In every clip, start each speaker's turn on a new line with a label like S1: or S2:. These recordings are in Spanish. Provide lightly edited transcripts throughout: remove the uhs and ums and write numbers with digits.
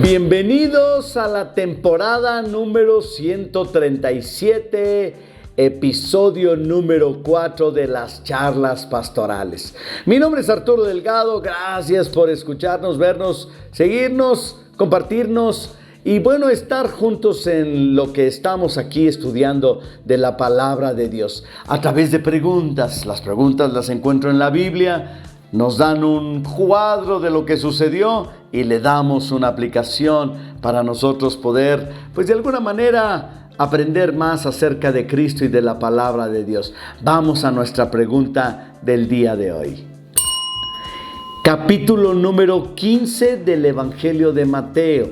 S1: Bienvenidos a la temporada número 137, episodio número 4 de las charlas pastorales. Mi nombre es Arturo Delgado, gracias por escucharnos, vernos, seguirnos, compartirnos y estar juntos en lo que estamos aquí estudiando de la palabra de Dios a través de preguntas. Las preguntas las encuentro en la Biblia. Nos dan un cuadro de lo que sucedió y le damos una aplicación para nosotros poder, de alguna manera, aprender más acerca de Cristo y de la palabra de Dios. Vamos a nuestra pregunta del día de hoy. Capítulo número 15 del Evangelio de Mateo.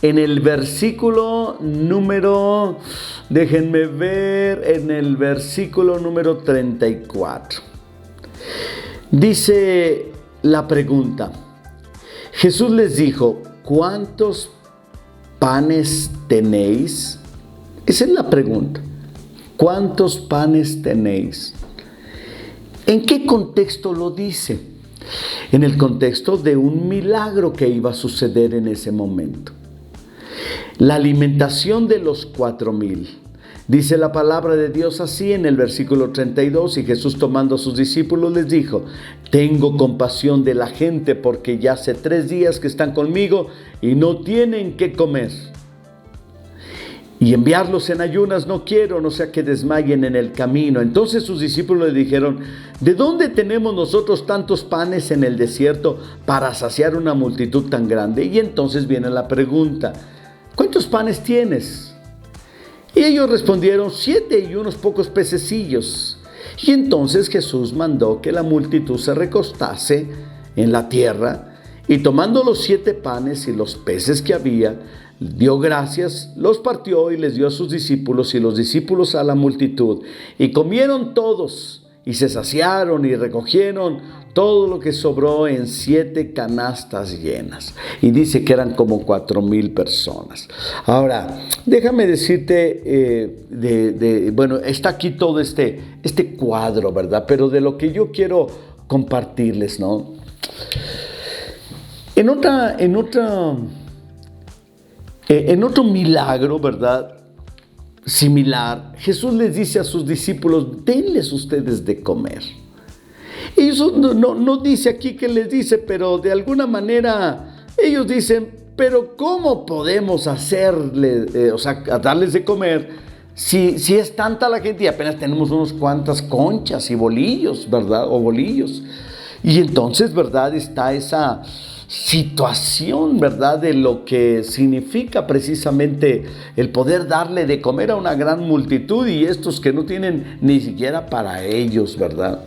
S1: En el versículo número, en el versículo número 34. Dice la pregunta: Jesús les dijo, ¿cuántos panes tenéis? Esa es la pregunta. ¿Cuántos panes tenéis? ¿En qué contexto lo dice? En el contexto de un milagro que iba a suceder en ese momento. La alimentación de los 4,000. Dice la palabra de Dios así en el versículo 32, y Jesús tomando a sus discípulos les dijo: tengo compasión de la gente porque ya hace 3 días que están conmigo y no tienen qué comer. Y enviarlos en ayunas no quiero, no sea que desmayen en el camino. Entonces sus discípulos le dijeron: ¿de dónde tenemos nosotros tantos panes en el desierto para saciar una multitud tan grande? Y entonces viene la pregunta: ¿cuántos panes tienes? Y ellos respondieron: 7 y unos pocos pececillos. Y entonces Jesús mandó que la multitud se recostase en la tierra, y tomando los 7 panes y los peces que había, dio gracias, los partió y les dio a sus discípulos, y los discípulos a la multitud. Y comieron todos, y se saciaron, y recogieron todo lo que sobró en 7 canastas llenas. Y dice que eran como 4,000 personas. Ahora, déjame decirte, está aquí todo este cuadro, ¿verdad? Pero de lo que yo quiero compartirles, ¿no? En otro milagro, ¿verdad?, similar, Jesús les dice a sus discípulos: denles ustedes de comer. Y eso no dice aquí qué les dice, pero de alguna manera ellos dicen: pero ¿cómo podemos darles de comer si es tanta la gente y apenas tenemos unas cuantas conchas y bolillos, ¿verdad? O bolillos. Y entonces, ¿verdad?, está esa situación, ¿verdad?, de lo que significa precisamente el poder darle de comer a una gran multitud, y estos que no tienen ni siquiera para ellos, ¿verdad?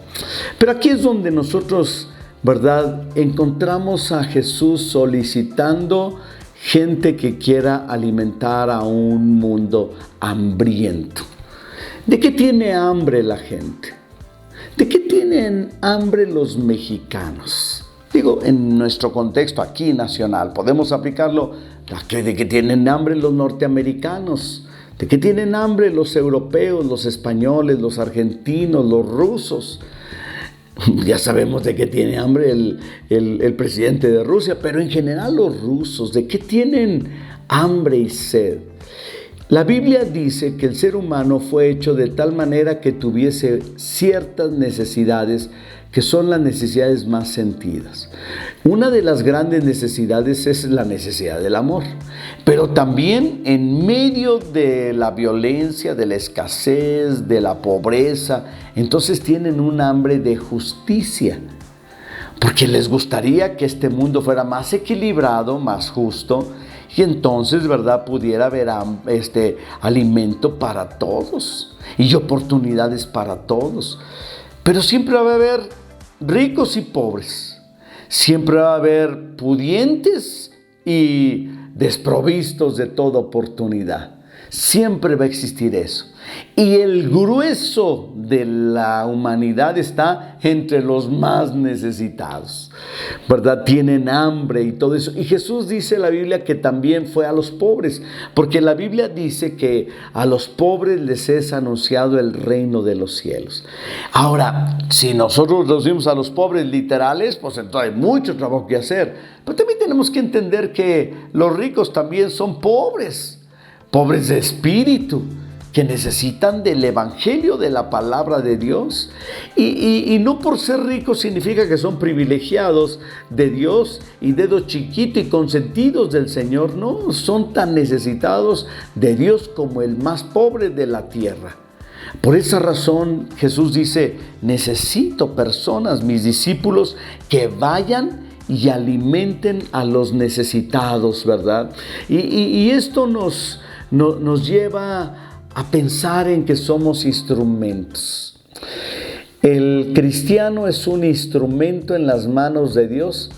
S1: Pero aquí es donde nosotros, ¿verdad?, encontramos a Jesús solicitando gente que quiera alimentar a un mundo hambriento. ¿De qué tiene hambre la gente? ¿De qué tienen hambre los mexicanos? Digo, en nuestro contexto aquí nacional, podemos aplicarlo: ¿de qué tienen hambre los norteamericanos? ¿De qué tienen hambre los europeos, los españoles, los argentinos, los rusos? Ya sabemos de qué tiene hambre el presidente de Rusia, pero en general los rusos, ¿de qué tienen hambre y sed? La Biblia dice que el ser humano fue hecho de tal manera que tuviese ciertas necesidades que son las necesidades más sentidas. Una de las grandes necesidades es la necesidad del amor, pero también en medio de la violencia, de la escasez, de la pobreza, entonces tienen un hambre de justicia, porque les gustaría que este mundo fuera más equilibrado, más justo, y entonces, ¿verdad?, pudiera haber alimento para todos y oportunidades para todos. Pero siempre va a haber ricos y pobres. Siempre va a haber pudientes y desprovistos de toda oportunidad. Siempre va a existir eso. Y el grueso de la humanidad está entre los más necesitados, ¿verdad? Tienen hambre y todo eso. Y Jesús dice en la Biblia que también fue a los pobres, porque la Biblia dice que a los pobres les es anunciado el reino de los cielos. Ahora, si nosotros reducimos a los pobres literales, pues entonces hay mucho trabajo que hacer. Pero también tenemos que entender que los ricos también son pobres de espíritu, que necesitan del evangelio, de la palabra de Dios. Y no por ser ricos significa que son privilegiados de Dios y dedos chiquitos y consentidos del Señor. No, son tan necesitados de Dios como el más pobre de la tierra. Por esa razón Jesús dice: necesito personas, mis discípulos, que vayan y alimenten a los necesitados, ¿verdad? Y esto nos lleva a pensar en que somos instrumentos. El cristiano es un instrumento en las manos de Dios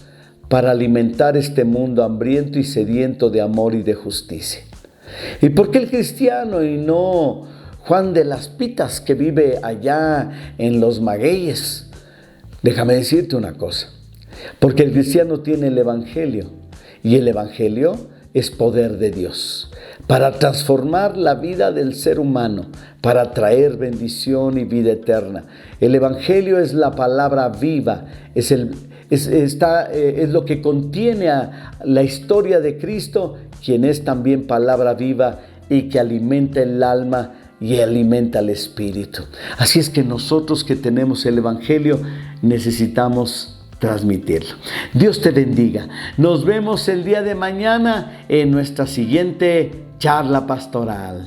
S1: para alimentar este mundo hambriento y sediento de amor y de justicia. ¿Y por qué el cristiano y no Juan de las Pitas, que vive allá en los magueyes? Déjame decirte una cosa. Porque el cristiano tiene el evangelio, y el evangelio es poder de Dios para transformar la vida del ser humano, para traer bendición y vida eterna. El evangelio es la palabra viva, es lo que contiene a la historia de Cristo, quien es también palabra viva y que alimenta el alma y alimenta el espíritu. Así es que nosotros que tenemos el evangelio necesitamos transmitirlo. Dios te bendiga. Nos vemos el día de mañana en nuestra siguiente charla pastoral.